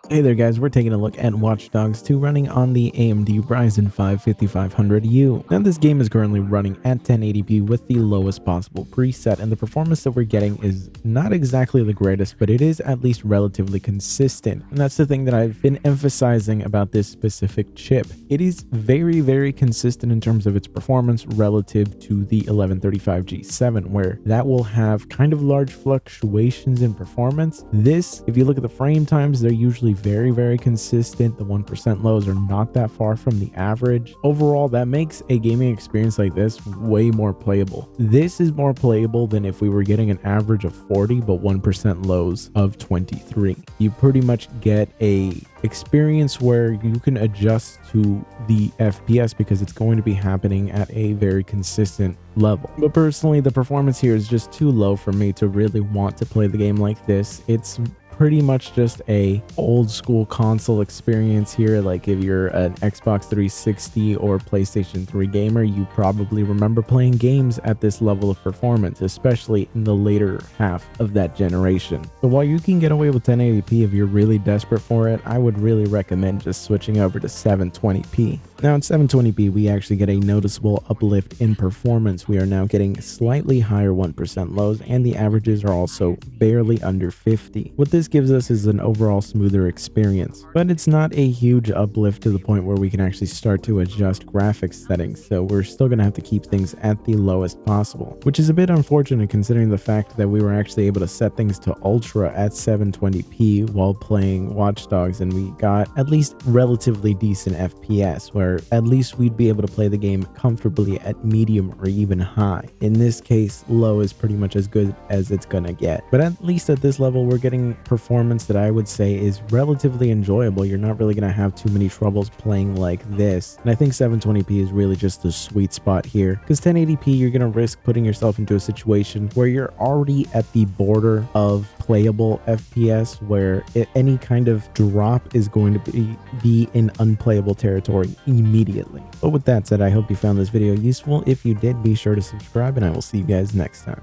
Hey there guys, we're taking a look at Watch Dogs 2 running on the AMD Ryzen 5 5500U. Now this game is currently running at 1080p with the lowest possible preset, and the performance that we're getting is not exactly the greatest, but it is at least relatively consistent. And that's the thing that I've been emphasizing about this specific chip. It is very consistent in terms of its performance relative to the 1135G7, where that will have kind of large fluctuations in performance. This, if you look at the frame times, they're usually very consistent. The 1% lows are not that far from the average. Overall, that makes a gaming experience like this way more playable. This is more playable than if we were getting an average of 40 but 1% lows of 23. You pretty much get a experience where you can adjust to the FPS because it's going to be happening at a very consistent level. But personally, the performance here is just too low for me to really want to play the game like this. It's pretty much just a old school console experience here. Like if you're an Xbox 360 or PlayStation 3 gamer, you probably remember playing games at this level of performance, especially in the later half of that generation. So while you can get away with 1080p if you're really desperate for it, I would really recommend just switching over to 720p. Now at 720p, we actually get a noticeable uplift in performance. We are now getting slightly higher 1% lows, and the averages are also barely under 50. What this gives us is an overall smoother experience, but it's not a huge uplift to the point where we can actually start to adjust graphics settings, so we're still going to have to keep things at the lowest possible, which is a bit unfortunate considering the fact that we were actually able to set things to ultra at 720p while playing Watch Dogs, and we got at least relatively decent FPS, where at least we'd be able to play the game comfortably at medium or even high. In this case, low is pretty much as good as it's gonna get, but at least at this level we're getting performance that I would say is relatively enjoyable. You're not really going to have too many troubles playing like this, and I think 720p is really just the sweet spot here, because 1080p you're going to risk putting yourself into a situation where you're already at the border of playable FPS, where any kind of drop is going to be in unplayable territory immediately. But with that said, I hope you found this video useful. If you did, be sure to subscribe, and I will see you guys next time.